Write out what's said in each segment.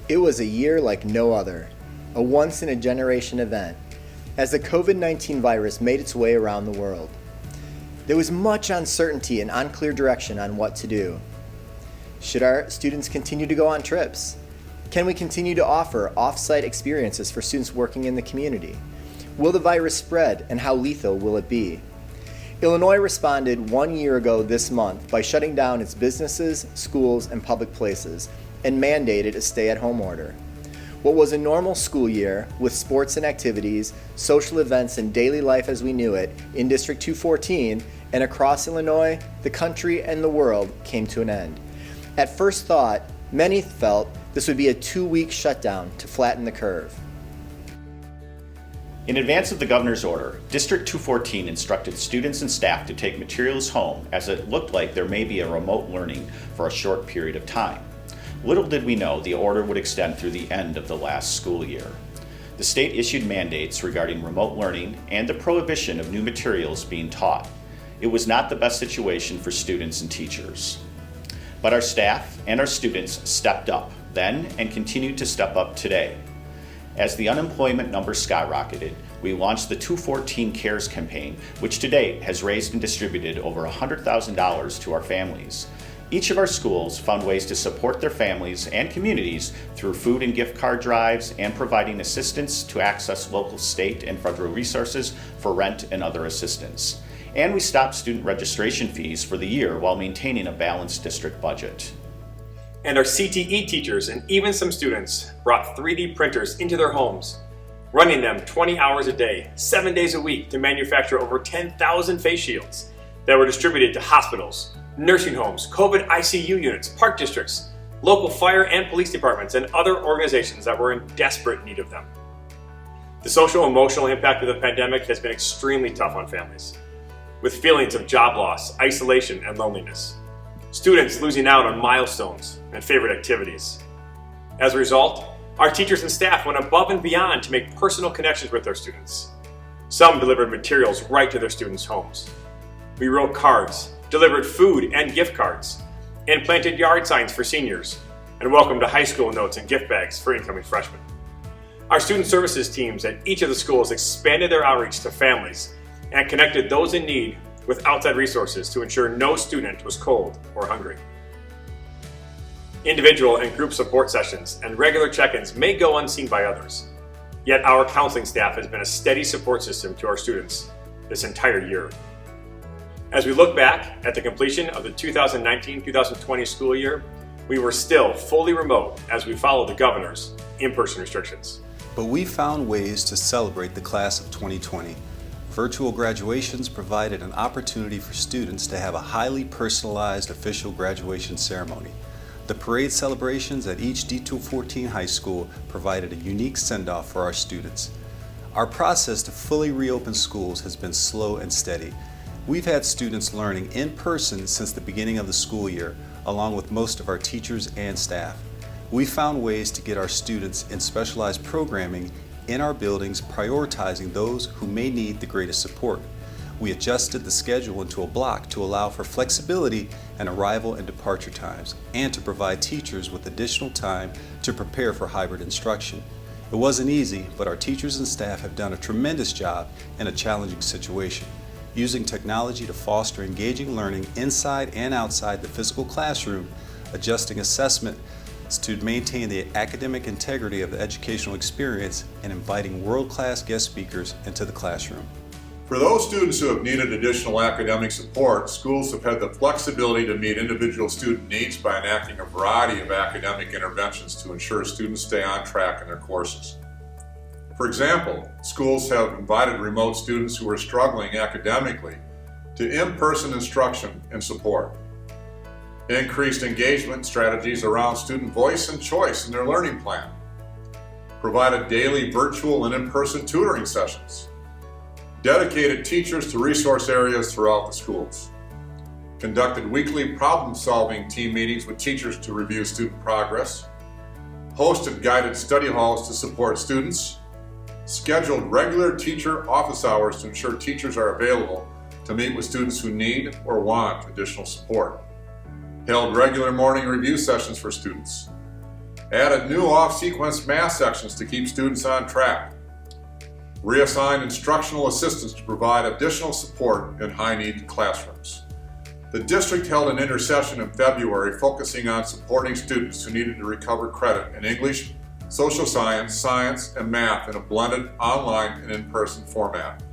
It was a year like no other, a once-in-a-generation event, as the COVID-19 virus made its way around the world. There was much uncertainty and unclear direction on what to do. Should our students continue to go on trips? Can we continue to offer off-site experiences for students working in the community? Will the virus spread, and how lethal will it be? Illinois responded 1 year ago this month by shutting down its businesses, schools, and public places, and mandated a stay-at-home order. What was a normal school year, with sports and activities, social events, and daily life as we knew it, in District 214 and across Illinois, the country, and the world, came to an end. At first thought, many felt this would be a 2-week shutdown to flatten the curve. In advance of the governor's order, District 214 instructed students and staff to take materials home, as it looked like there may be a remote learning for a short period of time. Little did we know the order would extend through the end of the last school year. The state issued mandates regarding remote learning and the prohibition of new materials being taught. It was not the best situation for students and teachers. But our staff and our students stepped up then and continue to step up today. As the unemployment numbers skyrocketed, we launched the 214 Cares campaign, which to date has raised and distributed over $100,000 to our families. Each of our schools found ways to support their families and communities through food and gift card drives and providing assistance to access local, state, and federal resources for rent and other assistance. And we stopped student registration fees for the year while maintaining a balanced district budget. And our CTE teachers and even some students brought 3D printers into their homes, running them 20 hours a day, 7 days a week to manufacture over 10,000 face shields that were distributed to hospitals, nursing homes, COVID ICU units, park districts, local fire and police departments, and other organizations that were in desperate need of them. The social and emotional impact of the pandemic has been extremely tough on families, with feelings of job loss, isolation, and loneliness. Students losing out on milestones and favorite activities. As a result, our teachers and staff went above and beyond to make personal connections with their students. Some delivered materials right to their students' homes. We wrote cards, delivered food and gift cards, and planted yard signs for seniors, and welcomed to high school notes and gift bags for incoming freshmen. Our student services teams at each of the schools expanded their outreach to families and connected those in need with outside resources to ensure no student was cold or hungry. Individual and group support sessions and regular check-ins may go unseen by others, yet our counseling staff has been a steady support system to our students this entire year. As we look back at the completion of the 2019-2020 school year, we were still fully remote as we followed the governor's in-person restrictions. But we found ways to celebrate the class of 2020. Virtual graduations provided an opportunity for students to have a highly personalized official graduation ceremony. The parade celebrations at each D214 high school provided a unique send-off for our students. Our process to fully reopen schools has been slow and steady. We've had students learning in person since the beginning of the school year, along with most of our teachers and staff. We found ways to get our students in specialized programming in our buildings, prioritizing those who may need the greatest support. We adjusted the schedule into a block to allow for flexibility in arrival and departure times, and to provide teachers with additional time to prepare for hybrid instruction. It wasn't easy, but our teachers and staff have done a tremendous job in a challenging situation, using technology to foster engaging learning inside and outside the physical classroom, adjusting assessment to maintain the academic integrity of the educational experience, and inviting world-class guest speakers into the classroom. For those students who have needed additional academic support, schools have had the flexibility to meet individual student needs by enacting a variety of academic interventions to ensure students stay on track in their courses. For example, schools have invited remote students who are struggling academically to in-person instruction and support. Increased engagement strategies around student voice and choice in their learning plan. Provided daily virtual and in-person tutoring sessions. Dedicated teachers to resource areas throughout the schools. Conducted weekly problem-solving team meetings with teachers to review student progress. Hosted guided study halls to support students. Scheduled regular teacher office hours to ensure teachers are available to meet with students who need or want additional support. Held regular morning review sessions for students. Added new off-sequence math sections to keep students on track. Reassigned instructional assistants to provide additional support in high-need classrooms. The district held an intersession in February focusing on supporting students who needed to recover credit in English, social science, science, and math in a blended online and in-person format.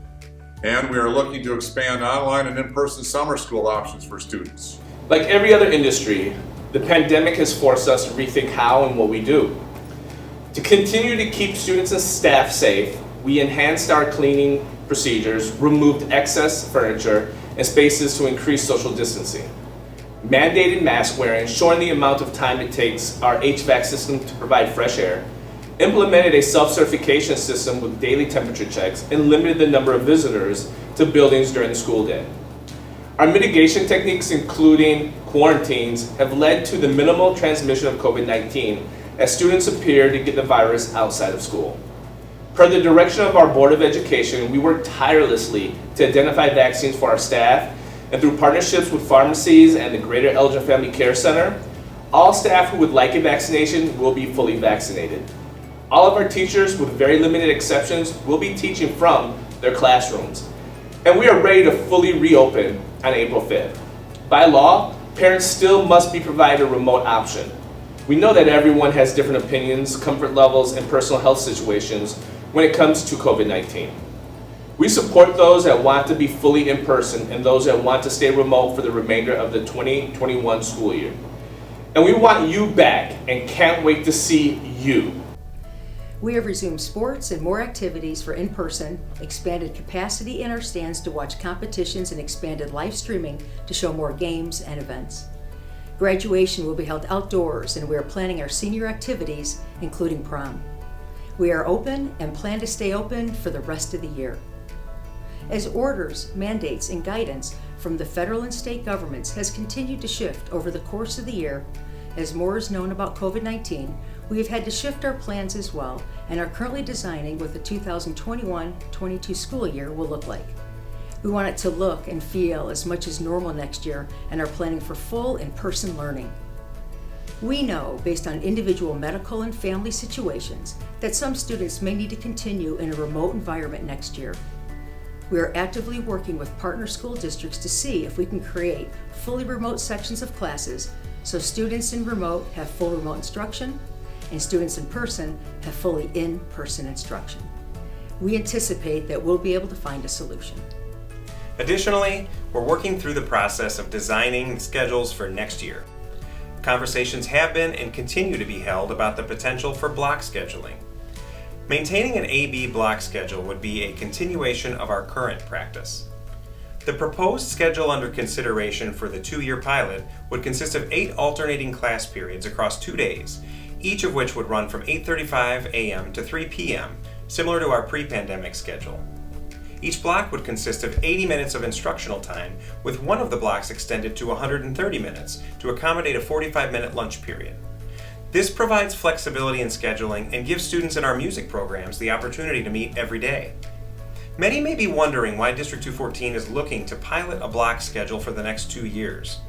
And we are looking to expand online and in-person summer school options for students. Like every other industry, the pandemic has forced us to rethink how and what we do. To continue to keep students and staff safe, we enhanced our cleaning procedures, removed excess furniture and spaces to increase social distancing, mandated mask wearing, shortened the amount of time it takes our HVAC system to provide fresh air, implemented a self-certification system with daily temperature checks, and limited the number of visitors to buildings during the school day. Our mitigation techniques, including quarantines, have led to the minimal transmission of COVID-19 as students appear to get the virus outside of school. Per the direction of our Board of Education, we work tirelessly to identify vaccines for our staff, and through partnerships with pharmacies and the Greater Elgin Family Care Center, all staff who would like a vaccination will be fully vaccinated. All of our teachers, with very limited exceptions, will be teaching from their classrooms. And we are ready to fully reopen on April 5th. By law, parents still must be provided a remote option. We know that everyone has different opinions, comfort levels, and personal health situations when it comes to COVID-19. We support those that want to be fully in person and those that want to stay remote for the remainder of the 2021 school year. And we want you back and can't wait to see you. We have resumed sports and more activities for in-person, expanded capacity in our stands to watch competitions, and expanded live streaming to show more games and events. Graduation will be held outdoors, and we are planning our senior activities, including prom. We are open and plan to stay open for the rest of the year. As orders, mandates, and guidance from the federal and state governments has continued to shift over the course of the year, as more is known about COVID-19, we have had to shift our plans as well and are currently designing what the 2021-22 school year will look like. We want it to look and feel as much as normal next year and are planning for full in-person learning. We know, based on individual medical and family situations, that some students may need to continue in a remote environment next year. We are actively working with partner school districts to see if we can create fully remote sections of classes so students in remote have full remote instruction and students in person have fully in-person instruction. We anticipate that we'll be able to find a solution. Additionally, we're working through the process of designing schedules for next year. Conversations have been and continue to be held about the potential for block scheduling. Maintaining an A-B block schedule would be a continuation of our current practice. The proposed schedule under consideration for the 2-year pilot would consist of 8 alternating class periods across 2 days, each of which would run from 8:35 a.m. to 3 p.m., similar to our pre-pandemic schedule. Each block would consist of 80 minutes of instructional time, with one of the blocks extended to 130 minutes to accommodate a 45-minute lunch period. This provides flexibility in scheduling and gives students in our music programs the opportunity to meet every day. Many may be wondering why District 214 is looking to pilot a block schedule for the next 2 years.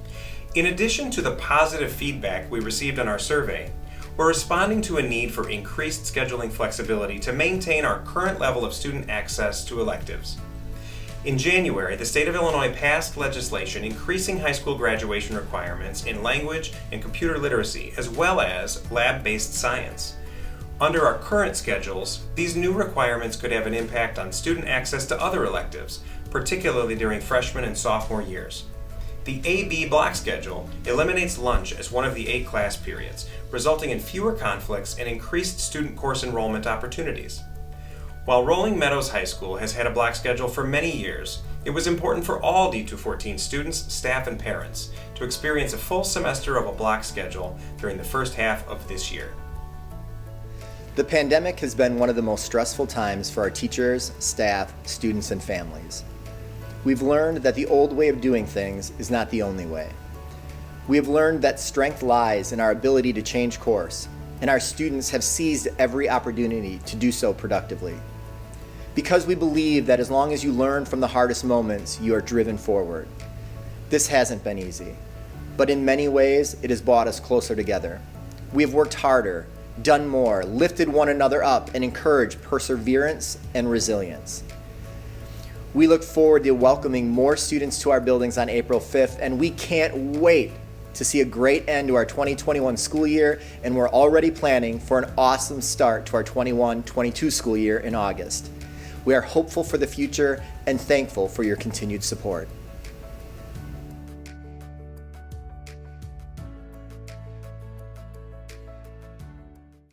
In addition to the positive feedback we received on our survey, we're responding to a need for increased scheduling flexibility to maintain our current level of student access to electives. In January, the state of Illinois passed legislation increasing high school graduation requirements in language and computer literacy, as well as lab-based science. Under our current schedules, these new requirements could have an impact on student access to other electives, particularly during freshman and sophomore years. The A-B block schedule eliminates lunch as one of the 8 class periods, resulting in fewer conflicts and increased student course enrollment opportunities. While Rolling Meadows High School has had a block schedule for many years, it was important for all D214 students, staff, and parents to experience a full semester of a block schedule during the first half of this year. The pandemic has been one of the most stressful times for our teachers, staff, students, and families. We've learned that the old way of doing things is not the only way. We have learned that strength lies in our ability to change course, and our students have seized every opportunity to do so productively. Because we believe that as long as you learn from the hardest moments, you are driven forward. This hasn't been easy, but in many ways, it has brought us closer together. We have worked harder, done more, lifted one another up, and encouraged perseverance and resilience. We look forward to welcoming more students to our buildings on April 5th, and we can't wait to see a great end to our 2021 school year, and we're already planning for an awesome start to our 21-22 school year in August. We are hopeful for the future and thankful for your continued support.